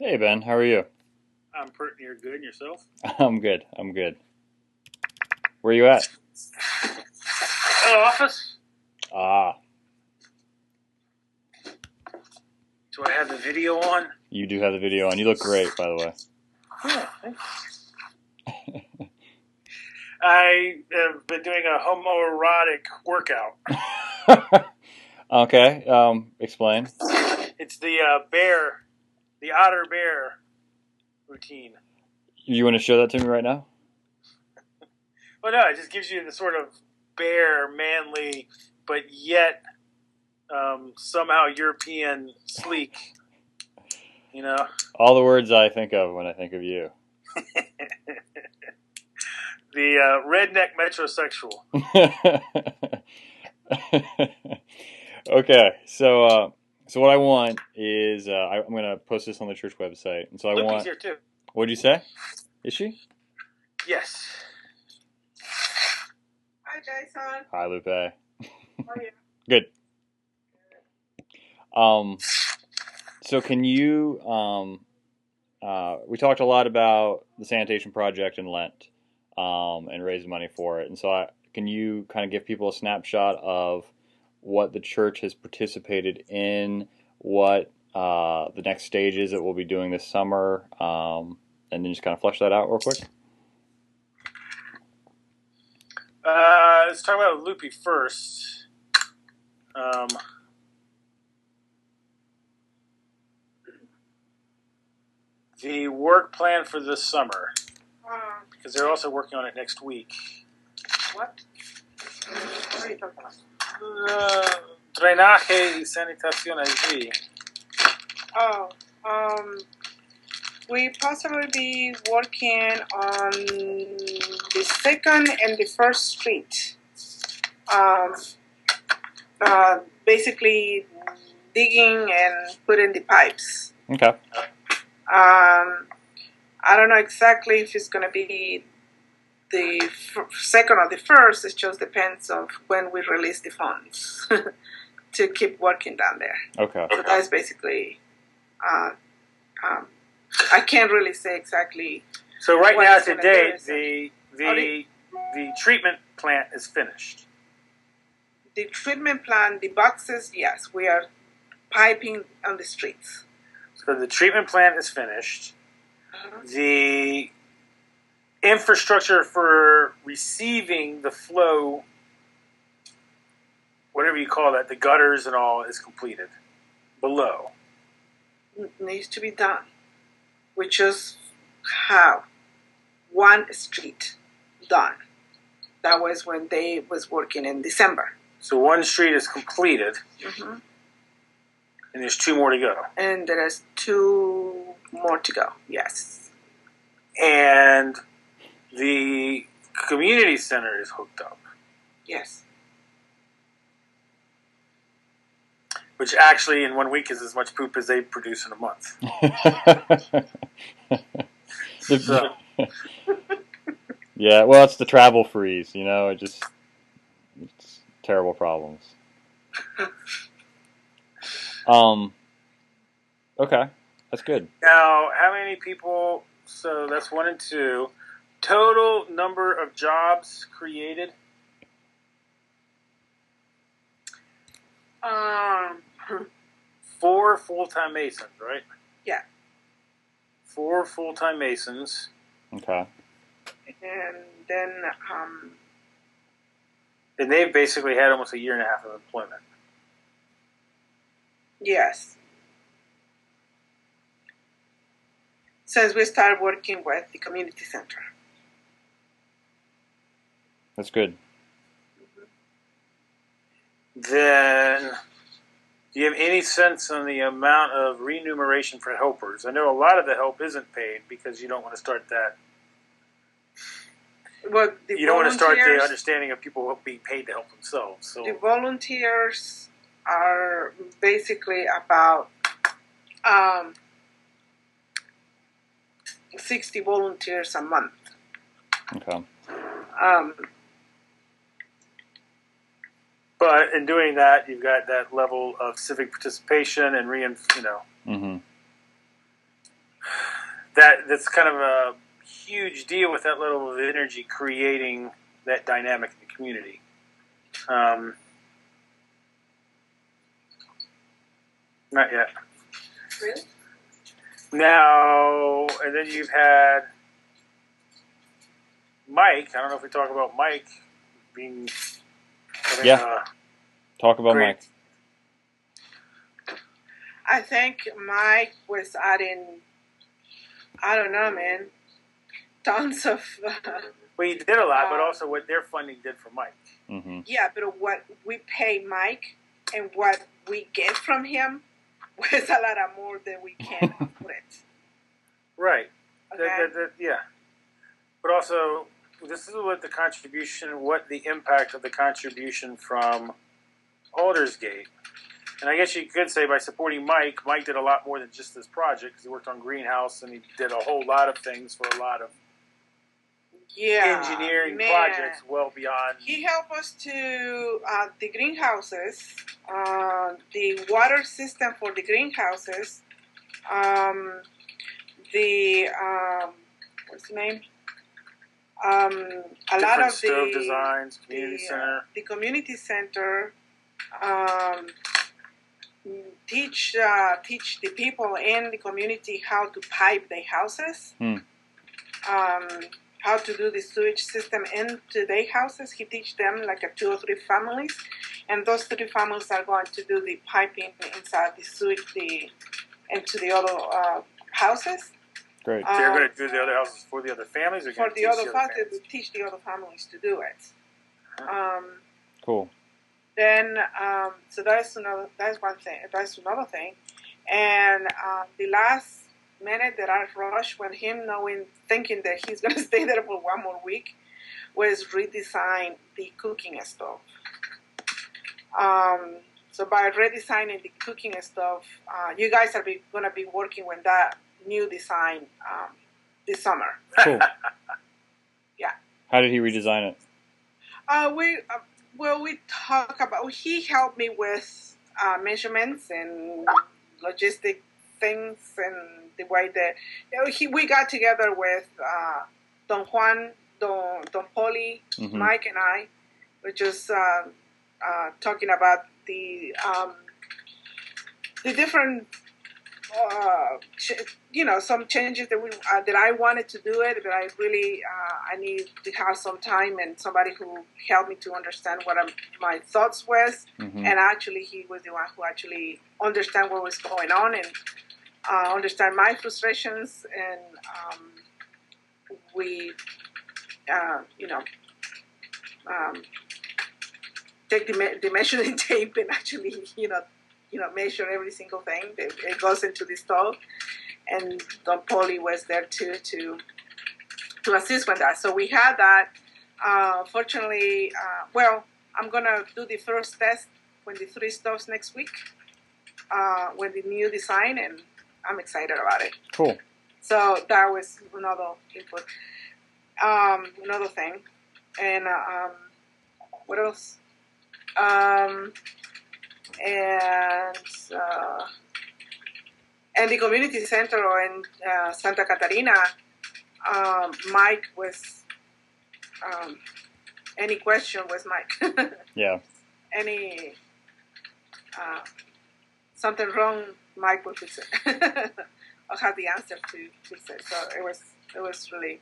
Hey Ben, how are you? I'm pretty near good. And yourself? I'm good. I'm good. Where you at? Office? Ah, Do I have the video on? you do have the video on. You look great, by the way. Yeah, I have been doing a homoerotic workout. Okay. Explain. It's the the otter bear routine. You want to show that to me right now? Well, no, it just gives you the sort of bear, manly, but yet somehow European sleek. You know, All the words I think of when I think of you. the redneck metrosexual. Okay. So what I want is I'm gonna post this on the church website, and so I Lupe's want. here too. What'd you say? Is she? Yes. Hi, Jason. Hi, Lupe. How are you? Good. Um. So can you we talked a lot about the sanitation project in Lent, and raising money for it. And so, can you kind of give people a snapshot of what the church has participated in, what the next stage is that we'll be doing this summer, and then just kind of flesh that out real quick? Let's talk about Lupe first. Um, the work plan for this summer, because they're also working on it next week. What? What are you talking about? Drenaje y sanitación allí. Oh, we possibly be working on the second and the first street. Um, Basically digging and putting the pipes. Okay. I don't know exactly if it's going to be the second or the first. It just depends on when we release the funds to keep working down there. Okay. So that's basically. I can't really say exactly. So right what now, it's gonna today, do. the treatment plant is finished. The treatment plant, the boxes, yes, we are piping on the streets. So the treatment plant is finished. The infrastructure for receiving the flow, whatever you call that, the gutters and all, is completed below. It needs to be done. We just have one street done. That was when they was working in December. So one street is completed, Mm-hmm. and there's two more to go. And there is 2 more to go, yes. And the community center is hooked up, Yes. which actually in 1 week is as much poop as they produce in a month. So, Yeah, well, it's the travel freeze, you know. It's terrible problems. Okay, that's good. now, how many people? So that's 1 and 2. Total number of jobs created? Um, 4 full-time masons, right? Yeah. 4 full-time masons. Okay. And then, And they've basically had almost a year and a half of employment. yes. Since we started working with the community center. That's good. Then, do you have any sense on the amount of remuneration for helpers? I know a lot of the help isn't paid because you don't want to start that. Well, You don't want to start the understanding of people being paid to help themselves. So the volunteers are basically about 60 volunteers a month. Okay. But in doing that, you've got that level of civic participation and Mm-hmm. that's kind of a huge deal with that level of energy, creating that dynamic in the community. Not yet. Really? Now, and then you've had Mike. I don't know if we talk about Mike being. Yeah. Talk about great. Mike. I think Mike was adding, I don't know, man, tons of. Well, he did a lot, but also what their funding did for Mike. Mm-hmm. Yeah, but what we pay Mike and what we get from him was a lot of more than we can afford it. Right. Okay. Yeah. But also, this is what the impact of the contribution from Aldersgate. And I guess you could say by supporting Mike did a lot more than just this project, because he worked on Greenhouse and he did a whole lot of things for a lot of engineering projects well beyond. He helped us to the greenhouses, the water system for the greenhouses, the what's the name? A lot of stove the designs, community center, the community center. Teach the people in the community how to pipe their houses. How to do the sewage system into their houses. He teach them like 2 or 3 families, and those 3 families are going to do the piping inside the sewage into the other houses. Great. They're going to do the other houses for the other families, or for the other families to teach the other families to do it. Cool. Then so that's another thing, and the last minute that I rushed with him, thinking that he's going to stay there for 1 more week, was redesign the cooking stove. So by redesigning the cooking stove, you guys are going to be working with that new design this summer. Cool. Yeah. How did he redesign it? We talk about. He helped me with measurements and logistic things, and the way that we got together with Don Juan, Don Poli, Mm-hmm. Mike, and I. We're just talking about the different. Some changes that I wanted to do it, but I really I need to have some time and somebody who helped me to understand what my thoughts was, Mm-hmm. and actually he was the one who actually understand what was going on and understand my frustrations, and we take the measuring tape and actually measure every single thing that it goes into the stove, and Don Poli was there too to assist with that. So we had that. Fortunately, I'm gonna do the first test with the 3 stoves next week with the new design, and I'm excited about it. Cool. So that was another input, another thing, and what else? And the community center in Santa Catarina, Mike was. Any question was Mike. Yeah. Any something wrong, Mike will fix it. I'll have the answer to fix it. So it was really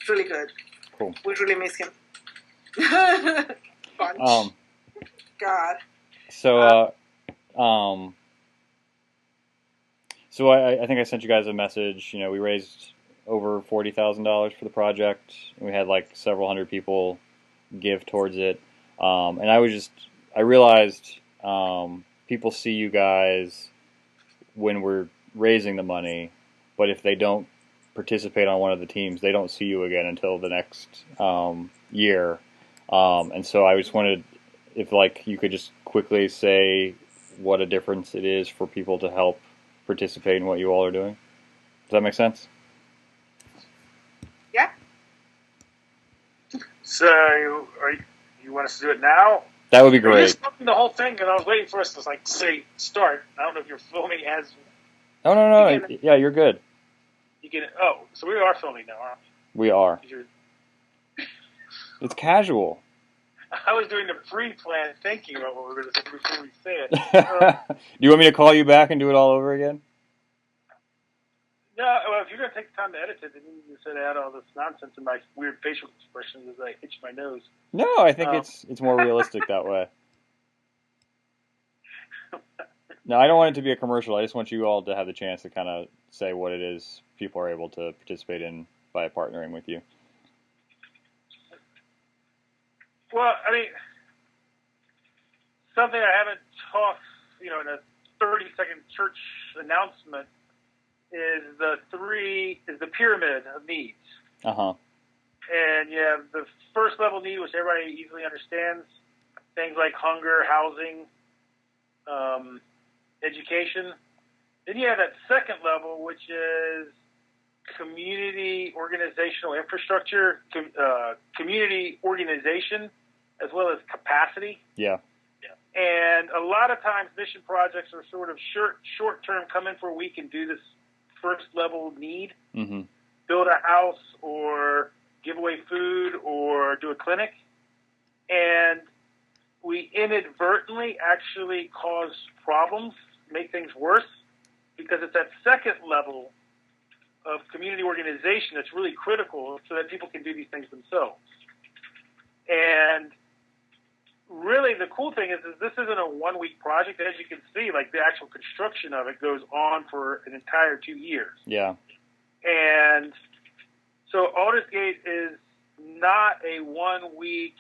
really good. Cool. We really miss him. Bunch. God. So so I think I sent you guys a message. We raised over $40,000 for the project, and we had like several hundred people give towards it. And I realized people see you guys when we're raising the money, but if they don't participate on one of the teams, they don't see you again until the next year. And so I just wanted, if you could just quickly say what a difference it is for people to help participate in what you all are doing. Does that make sense? Yeah. So you want us to do it now? That would be You're great. just filming the whole thing, and I was waiting for us to say start. I don't know if you're filming as. No. Yeah, you're good. You can. Oh, so we are filming now, aren't we? We are. You're, It's casual. I was doing the pre-plan, thinking about what we were going to say before we say it. Do you want me to call you back and do it all over again? No, well, if you're going to take the time to edit it, then you said add all this nonsense and my weird facial expressions as I itch my nose. No, I think it's more realistic that way. No, I don't want it to be a commercial. I just want you all to have the chance to kind of say what it is people are able to participate in by partnering with you. Well, I mean, something I haven't talked, in a 30-second church announcement is the pyramid of needs. Uh-huh. And you have the first level need, which everybody easily understands, things like hunger, housing, education. Then you have that second level, which is community organizational infrastructure, community organization, as well as capacity. Yeah. And a lot of times mission projects are sort of short-term, come in for a week and do this first level need, Mm-hmm. build a house or give away food or do a clinic. And we inadvertently actually cause problems, make things worse, because it's that second level of community organization that's really critical so that people can do these things themselves. And really the cool thing is this isn't a one-week project. As you can see, like the actual construction of it goes on for an entire 2 years. Yeah. And so Aldersgate is not a 1 week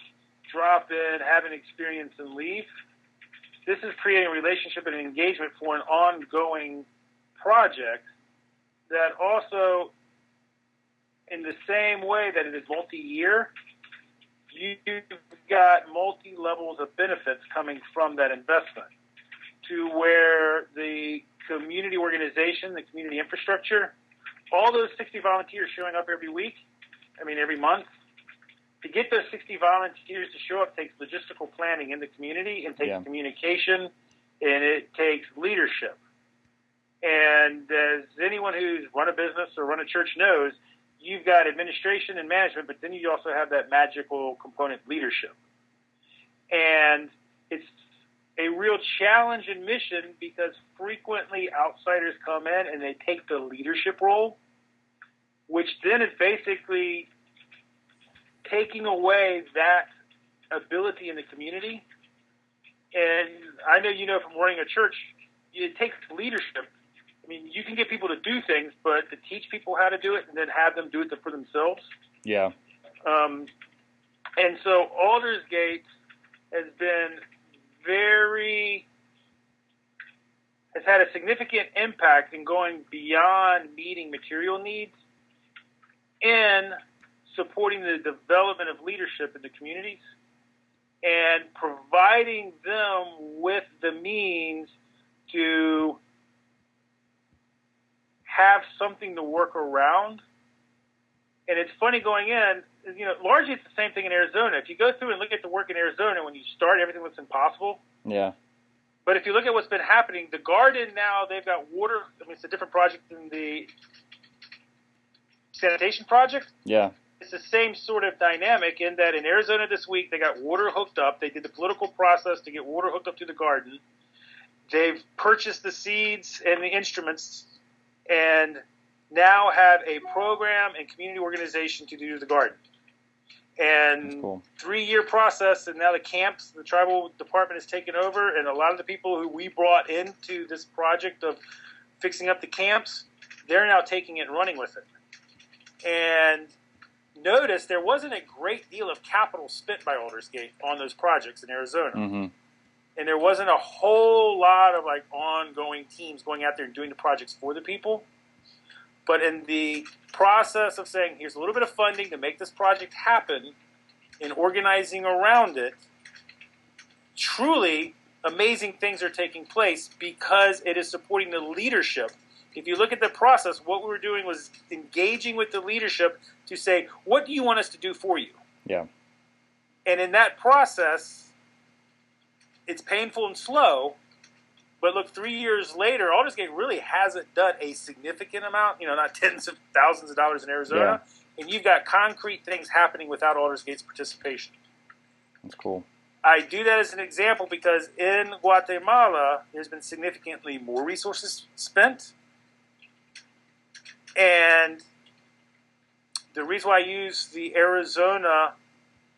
drop in, have an experience and leave. This is creating a relationship and engagement for an ongoing project that also, in the same way that it is multi-year, you've got multi-levels of benefits coming from that investment to where the community organization, the community infrastructure, all those 60 volunteers showing up every month. To get those 60 volunteers to show up takes logistical planning in the community, and takes communication, and it takes leadership. And as anyone who's run a business or run a church knows, you've got administration and management, but then you also have that magical component, leadership. And it's a real challenge in mission because frequently outsiders come in and they take the leadership role, which then is basically taking away that ability in the community. And I know from running a church, it takes leadership. I mean, you can get people to do things, but to teach people how to do it and then have them do it for themselves. Yeah. And so Aldersgate has had a significant impact in going beyond meeting material needs in supporting the development of leadership in the communities and providing them with the means to have something to work around. And it's funny going in, largely it's the same thing in Arizona. If you go through and look at the work in Arizona, when you start, everything looks impossible. Yeah. But if you look at what's been happening, the garden now, they've got water. I mean, it's a different project than the sanitation project. Yeah. It's the same sort of dynamic in that in Arizona this week, they got water hooked up. They did the political process to get water hooked up to the garden. They've purchased the seeds and the instruments and now have a program and community organization to do the garden. And cool. 3-year process, and now the camps, the tribal department has taken over, and a lot of the people who we brought into this project of fixing up the camps, they're now taking it and running with it. And notice there wasn't a great deal of capital spent by Aldersgate on those projects in Arizona. Mm-hmm. And there wasn't a whole lot of ongoing teams going out there and doing the projects for the people. But in the process of saying, here's a little bit of funding to make this project happen and organizing around it, truly amazing things are taking place because it is supporting the leadership. If you look at the process, what we were doing was engaging with the leadership to say, what do you want us to do for you? Yeah. And in that process, it's painful and slow, But look, 3 years later, Aldersgate really hasn't done a significant amount, not tens of thousands of dollars in Arizona. Yeah. And you've got concrete things happening without Aldersgate's participation. That's cool. I do that as an example because in Guatemala, there's been significantly more resources spent. And the reason why I use the Arizona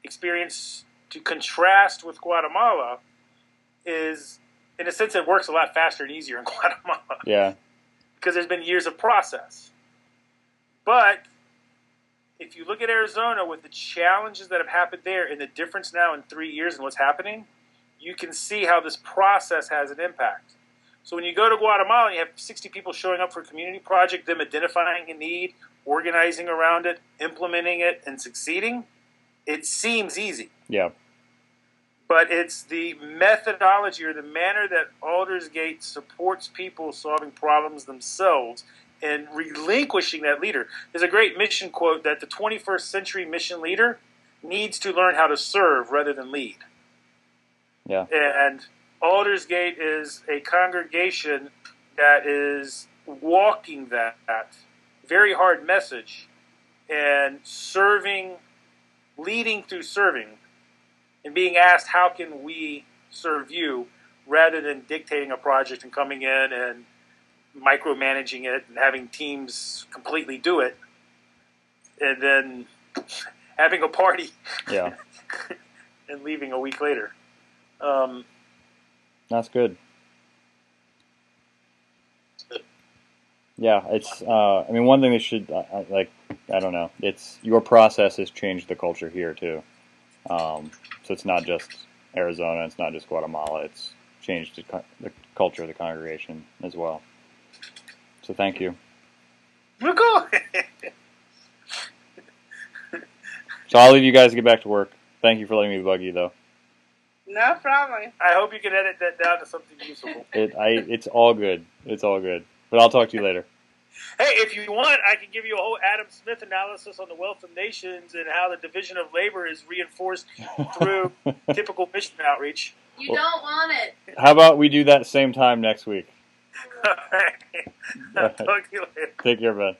experience to contrast with Guatemala is, in a sense, it works a lot faster and easier in Guatemala. Yeah. Because there's been years of process. But if you look at Arizona with the challenges that have happened there and the difference now in 3 years and what's happening, you can see how this process has an impact. So when you go to Guatemala and you have 60 people showing up for a community project, them identifying a need, organizing around it, implementing it, and succeeding, it seems easy. Yeah. But it's the methodology or the manner that Aldersgate supports people solving problems themselves and relinquishing that leader. There's a great mission quote that the 21st century mission leader needs to learn how to serve rather than lead. Yeah. And Aldersgate is a congregation that is walking that very hard message and serving, leading through serving, and being asked, how can we serve you, rather than dictating a project and coming in and micromanaging it and having teams completely do it and then having a party yeah. and leaving a week later. That's good. Yeah, it's, one thing that should, I don't know, it's, your process has changed the culture here too. So it's not just Arizona, it's not just Guatemala, it's changed the culture of the congregation as well. So thank you. We're cool. So I'll leave you guys to get back to work. Thank you for letting me bug you, though. No problem. I hope you can edit that down to something useful. It's all good. It's all good. But I'll talk to you later. Hey, if you want, I can give you a whole Adam Smith analysis on the wealth of nations and how the division of labor is reinforced through typical mission outreach. You don't want it. How about we do that same time next week? All right. I'll talk to you later. Take care, man.